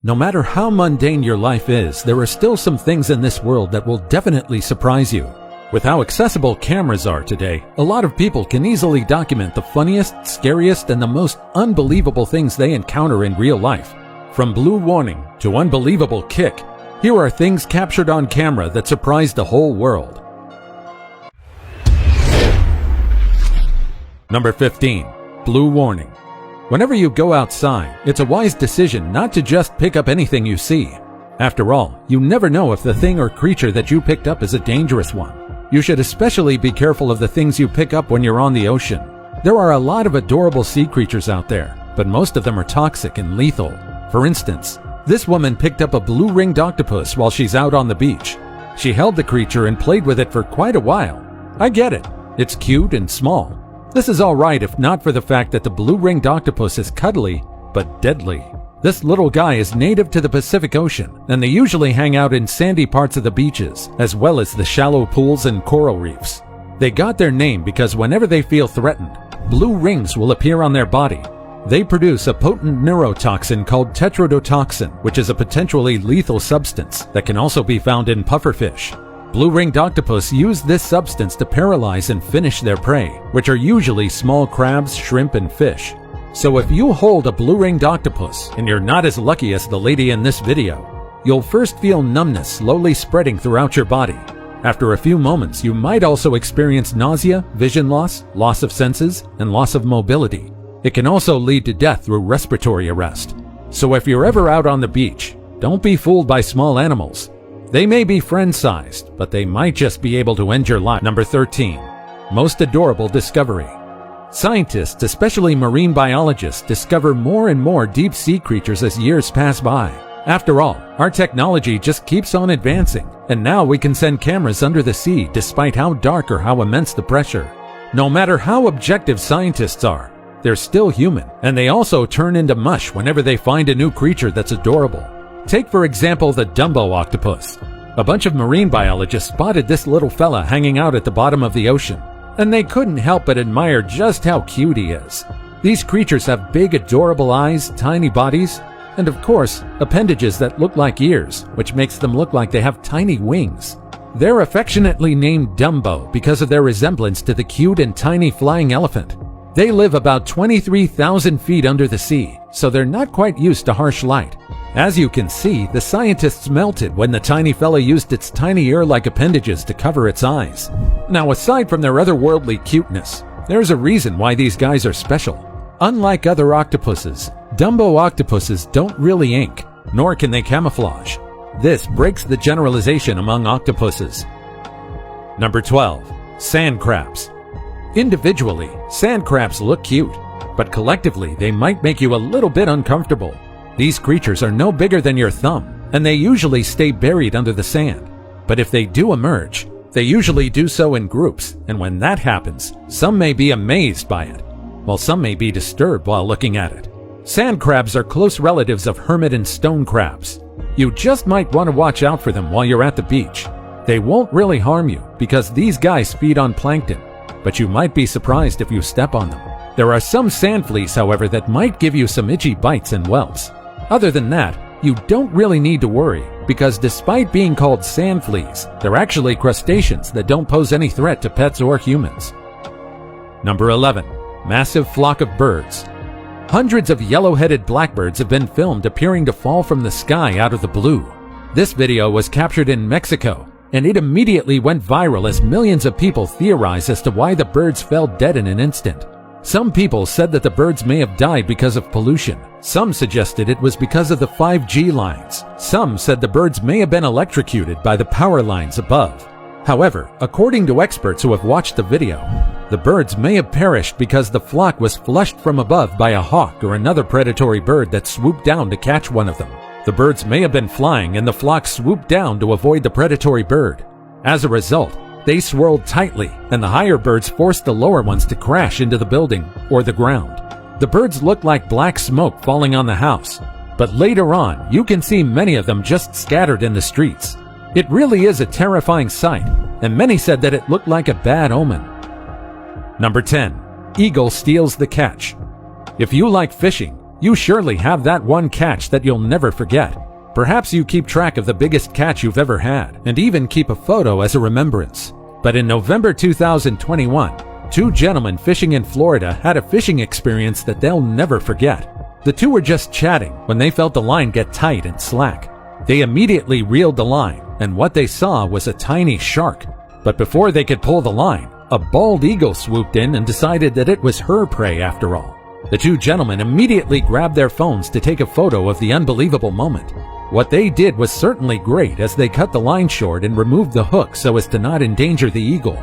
No matter how mundane your life is, there are still some things in this world that will definitely surprise you. With how accessible cameras are today, a lot of people can easily document the funniest, scariest, and the most unbelievable things they encounter in real life. From Blue Warning to Unbelievable Kick, here are things captured on camera that surprised the whole world. Number 15. Blue Warning. Whenever you go outside, it's a wise decision not to just pick up anything you see. After all, you never know if the thing or creature that you picked up is a dangerous one. You should especially be careful of the things you pick up when you're on the ocean. There are a lot of adorable sea creatures out there, but most of them are toxic and lethal. For instance, this woman picked up a blue-ringed octopus while she's out on the beach. She held the creature and played with it for quite a while. I get it. It's cute and small. This is alright if not for the fact that the blue-ringed octopus is cuddly, but deadly. This little guy is native to the Pacific Ocean, and they usually hang out in sandy parts of the beaches, as well as the shallow pools and coral reefs. They got their name because whenever they feel threatened, blue rings will appear on their body. They produce a potent neurotoxin called tetrodotoxin, which is a potentially lethal substance that can also be found in pufferfish. Blue-ringed octopus use this substance to paralyze and finish their prey, which are usually small crabs, shrimp, and fish. So if you hold a blue-ringed octopus and you're not as lucky as the lady in this video, you'll first feel numbness slowly spreading throughout your body. After a few moments, you might also experience nausea, vision loss, loss of senses, and loss of mobility. It can also lead to death through respiratory arrest. So if you're ever out on the beach, don't be fooled by small animals. They may be friend-sized, but they might just be able to end your life. Number 13. Most adorable discovery. Scientists, especially marine biologists, discover more and more deep-sea creatures as years pass by. After all, our technology just keeps on advancing, and now we can send cameras under the sea despite how dark or how immense the pressure. No matter how objective scientists are, they're still human, and they also turn into mush whenever they find a new creature that's adorable. Take for example the Dumbo octopus. A bunch of marine biologists spotted this little fella hanging out at the bottom of the ocean, and they couldn't help but admire just how cute he is. These creatures have big adorable eyes, tiny bodies, and of course, appendages that look like ears, which makes them look like they have tiny wings. They're affectionately named Dumbo because of their resemblance to the cute and tiny flying elephant. They live about 23,000 feet under the sea, so they're not quite used to harsh light. As you can see, the scientists melted when the tiny fella used its tiny ear-like appendages to cover its eyes. Now, aside from their otherworldly cuteness, there's a reason why these guys are special. Unlike other octopuses, Dumbo octopuses don't really ink, nor can they camouflage. This breaks the generalization among octopuses. Number 12. Sand crabs. Individually, sand crabs look cute, but collectively they might make you a little bit uncomfortable. These creatures are no bigger than your thumb, and they usually stay buried under the sand. But if they do emerge, they usually do so in groups, and when that happens, some may be amazed by it, while some may be disturbed while looking at it. Sand crabs are close relatives of hermit and stone crabs. You just might want to watch out for them while you're at the beach. They won't really harm you because these guys feed on plankton, but you might be surprised if you step on them. There are some sand fleas, however, that might give you some itchy bites and welts. Other than that, you don't really need to worry, because despite being called sand fleas, they're actually crustaceans that don't pose any threat to pets or humans. Number 11. Massive flock of birds. Hundreds of yellow-headed blackbirds have been filmed appearing to fall from the sky out of the blue. This video was captured in Mexico, and it immediately went viral as millions of people theorized as to why the birds fell dead in an instant. Some people said that the birds may have died because of pollution. Some suggested it was because of the 5G lines. Some said the birds may have been electrocuted by the power lines above. However, according to experts who have watched the video, the birds may have perished because the flock was flushed from above by a hawk or another predatory bird that swooped down to catch one of them. The birds may have been flying and the flock swooped down to avoid the predatory bird. As a result, they swirled tightly, and the higher birds forced the lower ones to crash into the building or the ground. The birds looked like black smoke falling on the house, but later on, you can see many of them just scattered in the streets. It really is a terrifying sight, and many said that it looked like a bad omen. Number 10. Eagle steals the catch. If you like fishing, You surely have that one catch that you'll never forget. Perhaps you keep track of the biggest catch you've ever had, and even keep a photo as a remembrance. But in November 2021, two gentlemen fishing in Florida had a fishing experience that they'll never forget. The two were just chatting when they felt the line get tight and slack. They immediately reeled the line, and what they saw was a tiny shark. But before they could pull the line, a bald eagle swooped in and decided that it was her prey after all. The two gentlemen immediately grabbed their phones to take a photo of the unbelievable moment. What they did was certainly great, as they cut the line short and removed the hook so as to not endanger the eagle.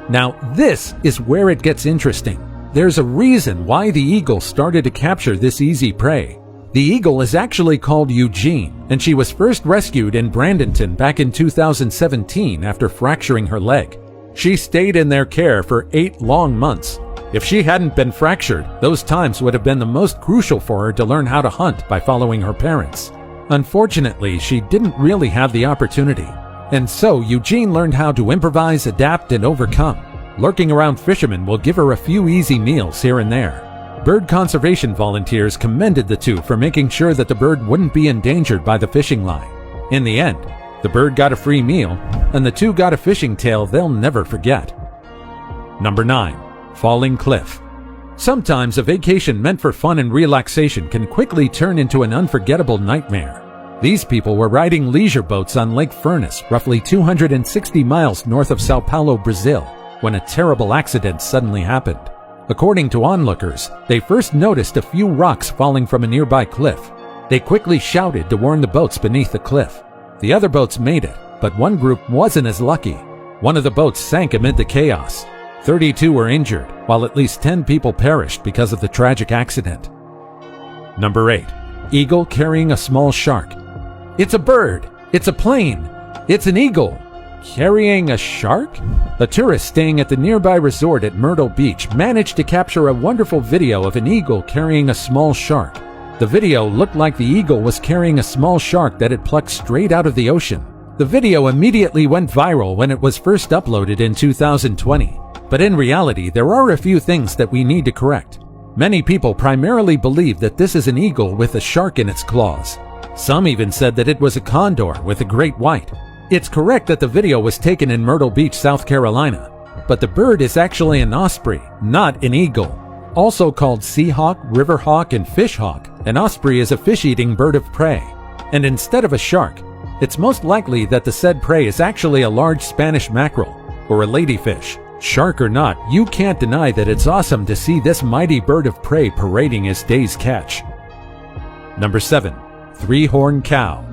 Now, this is where it gets interesting. There's a reason why the eagle started to capture this easy prey. The eagle is actually called Eugene, and she was first rescued in Bradenton back in 2017 after fracturing her leg. She stayed in their care for 8 long months. If she hadn't been fractured, those times would have been the most crucial for her to learn how to hunt by following her parents. Unfortunately, she didn't really have the opportunity, and so Eugene learned how to improvise, adapt, and overcome. Lurking around fishermen will give her a few easy meals here and there. Bird conservation volunteers commended the two for making sure that the bird wouldn't be endangered by the fishing line. In the end, the bird got a free meal, and the two got a fishing tale they'll never forget. Number 9. Falling cliff. Sometimes a vacation meant for fun and relaxation can quickly turn into an unforgettable nightmare. These people were riding leisure boats on Lake Furnas, roughly 260 miles north of Sao Paulo, Brazil, when a terrible accident suddenly happened. According to onlookers, they first noticed a few rocks falling from a nearby cliff. They quickly shouted to warn the boats beneath the cliff. The other boats made it, but one group wasn't as lucky. One of the boats sank amid the chaos. 32 were injured, while at least 10 people perished because of the tragic accident. Number 8. Eagle carrying a small shark. It's a bird. It's a plane. It's an eagle. Carrying a shark? A tourist staying at the nearby resort at Myrtle Beach managed to capture a wonderful video of an eagle carrying a small shark. The video looked like the eagle was carrying a small shark that had plucked straight out of the ocean. The video immediately went viral when it was first uploaded in 2020. But in reality, there are a few things that we need to correct. Many people primarily believe that this is an eagle with a shark in its claws. Some even said that it was a condor with a great white. It's correct that the video was taken in Myrtle Beach, South Carolina, but the bird is actually an osprey, not an eagle. Also called seahawk, riverhawk, and fishhawk, an osprey is a fish-eating bird of prey. And instead of a shark, it's most likely that the said prey is actually a large Spanish mackerel or a ladyfish. Shark or not, you can't deny that it's awesome to see this mighty bird of prey parading his day's catch. Number 7. Three-horned cow.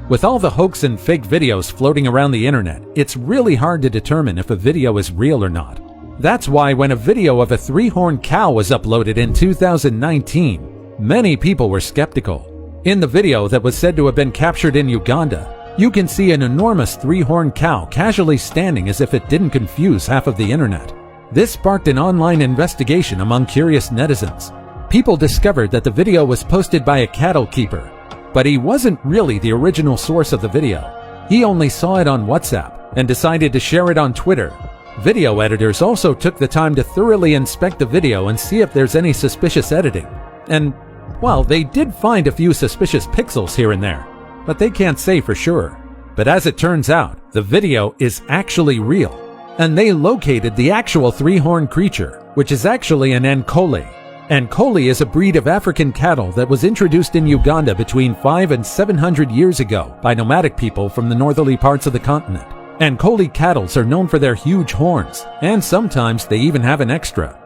With all the hoax and fake videos floating around the internet, it's really hard to determine if a video is real or not. That's why when a video of a three-horned cow was uploaded in 2019, many people were skeptical. In the video that was said to have been captured in Uganda, you can see an enormous three-horned cow casually standing as if it didn't confuse half of the internet. This sparked an online investigation among curious netizens. People discovered that the video was posted by a cattle keeper, but he wasn't really the original source of the video. He only saw it on WhatsApp and decided to share it on Twitter. Video editors also took the time to thoroughly inspect the video and see if there's any suspicious editing. And, well, they did find a few suspicious pixels here and there, but they can't say for sure. But as it turns out, the video is actually real, and they located the actual three-horned creature, which is actually an Ankole. Ankole is a breed of African cattle that was introduced in Uganda between 500 and 700 years ago by nomadic people from the northerly parts of the continent. Ankole cattle are known for their huge horns, and sometimes they even have an extra.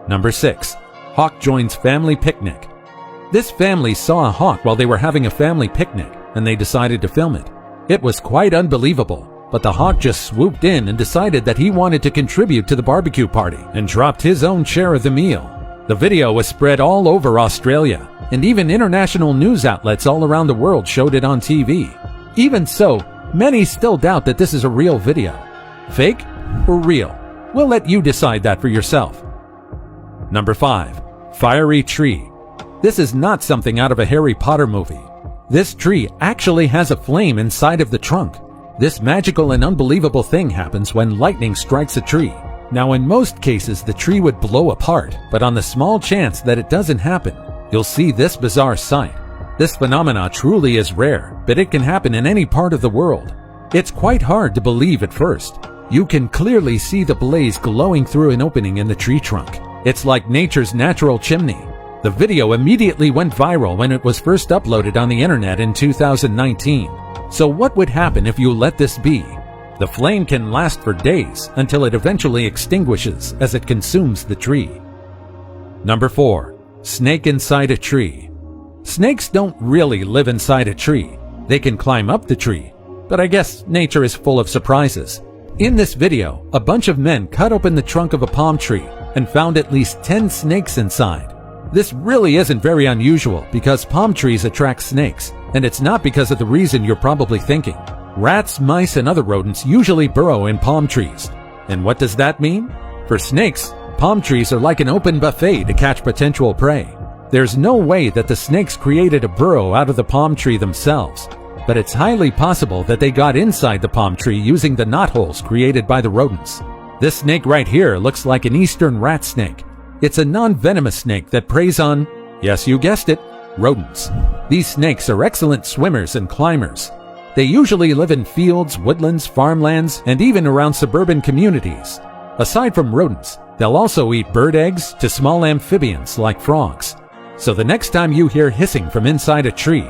Number 6. Hawk joins family picnic. This family saw a hawk while they were having a family picnic, and they decided to film it. It was quite unbelievable, but the hawk just swooped in and decided that he wanted to contribute to the barbecue party and dropped his own share of the meal. The video was spread all over Australia, and even international news outlets all around the world showed it on TV. Even so, many still doubt that this is a real video. Fake or real? We'll let you decide that for yourself. Number 5. Fiery tree. This is not something out of a Harry Potter movie. This tree actually has a flame inside of the trunk. This magical and unbelievable thing happens when lightning strikes a tree. Now, in most cases, the tree would blow apart, but on the small chance that it doesn't happen, you'll see this bizarre sight. This phenomena truly is rare, but it can happen in any part of the world. It's quite hard to believe at first. You can clearly see the blaze glowing through an opening in the tree trunk. It's like nature's natural chimney. The video immediately went viral when it was first uploaded on the internet in 2019. So what would happen if you let this be? The flame can last for days until it eventually extinguishes as it consumes the tree. Number 4. Snake inside a tree. Snakes don't really live inside a tree. They can climb up the tree, but I guess nature is full of surprises. In this video, a bunch of men cut open the trunk of a palm tree and found at least 10 snakes inside. This really isn't very unusual because palm trees attract snakes, and it's not because of the reason you're probably thinking. Rats, mice, and other rodents usually burrow in palm trees. And what does that mean? For snakes, palm trees are like an open buffet to catch potential prey. There's no way that the snakes created a burrow out of the palm tree themselves, but it's highly possible that they got inside the palm tree using the knotholes created by the rodents. This snake right here looks like an eastern rat snake. It's a non-venomous snake that preys on, yes, you guessed it, rodents. These snakes are excellent swimmers and climbers. They usually live in fields, woodlands, farmlands, and even around suburban communities. Aside from rodents, they'll also eat bird eggs to small amphibians like frogs. So the next time you hear hissing from inside a tree,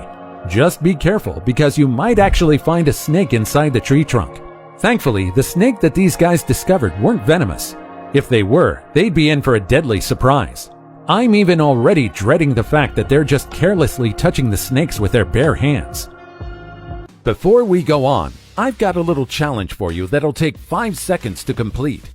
just be careful because you might actually find a snake inside the tree trunk. Thankfully, the snake that these guys discovered weren't venomous. If they were, they'd be in for a deadly surprise. I'm even already dreading the fact that they're just carelessly touching the snakes with their bare hands. Before we go on, I've got a little challenge for you that'll take 5 seconds to complete.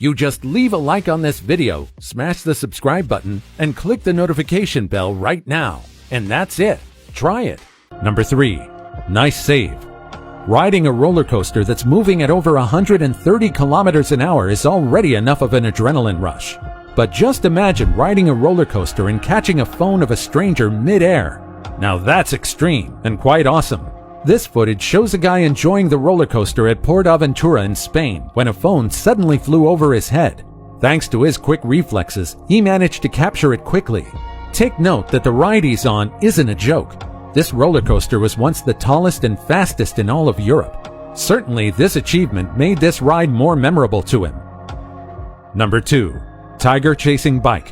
You just leave a like on this video, smash the subscribe button, and click the notification bell right now. And that's it. Try it. Number 3. Nice save. Riding a roller coaster that's moving at over 130 kilometers an hour is already enough of an adrenaline rush. But just imagine riding a roller coaster and catching a phone of a stranger mid-air. Now that's extreme and quite awesome. This footage shows a guy enjoying the roller coaster at PortAventura in Spain when a phone suddenly flew over his head. Thanks to his quick reflexes, he managed to capture it quickly. Take note that the ride he's on isn't a joke. This roller coaster was once the tallest and fastest in all of Europe. Certainly, this achievement made this ride more memorable to him. Number 2. Tiger chasing bike.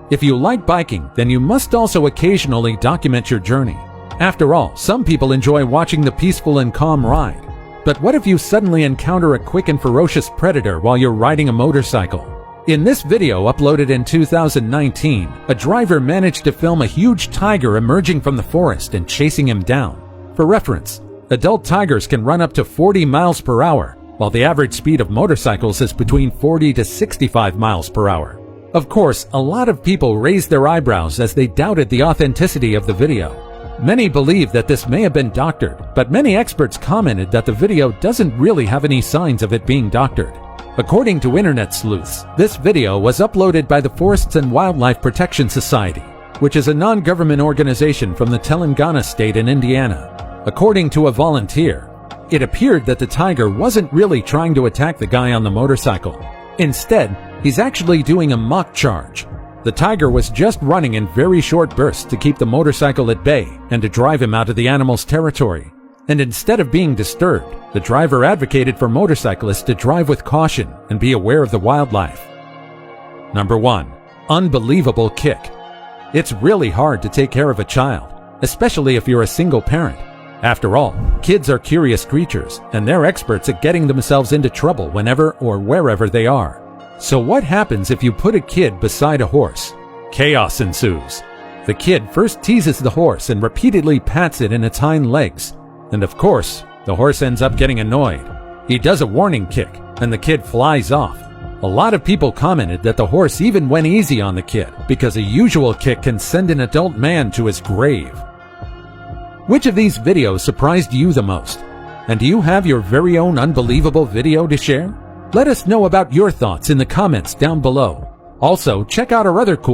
If you like biking, then you must also occasionally document your journey. After all, some people enjoy watching the peaceful and calm ride. But what if you suddenly encounter a quick and ferocious predator while you're riding a motorcycle? In this video uploaded in 2019, a driver managed to film a huge tiger emerging from the forest and chasing him down. For reference, adult tigers can run up to 40 miles per hour, while the average speed of motorcycles is between 40 to 65 miles per hour. Of course, a lot of people raised their eyebrows as they doubted the authenticity of the video. Many believe that this may have been doctored, but many experts commented that the video doesn't really have any signs of it being doctored. According to internet sleuths, this video was uploaded by the Forests and Wildlife Protection Society, which is a non-government organization from the Telangana state in Indiana. According to a volunteer, it appeared that the tiger wasn't really trying to attack the guy on the motorcycle. Instead, he's actually doing a mock charge. The tiger was just running in very short bursts to keep the motorcycle at bay and to drive him out of the animal's territory. And instead of being disturbed, the driver advocated for motorcyclists to drive with caution and be aware of the wildlife. Number 1. Unbelievable kick. It's really hard to take care of a child, especially if you're a single parent. After all, kids are curious creatures, and they're experts at getting themselves into trouble whenever or wherever they are. So what happens if you put a kid beside a horse? Chaos ensues. The kid first teases the horse and repeatedly pats it in its hind legs. And of course, the horse ends up getting annoyed. He does a warning kick, and the kid flies off. A lot of people commented that the horse even went easy on the kid because a usual kick can send an adult man to his grave. Which of these videos surprised you the most? And do you have your very own unbelievable video to share? Let us know about your thoughts in the comments down below. Also, check out our other cool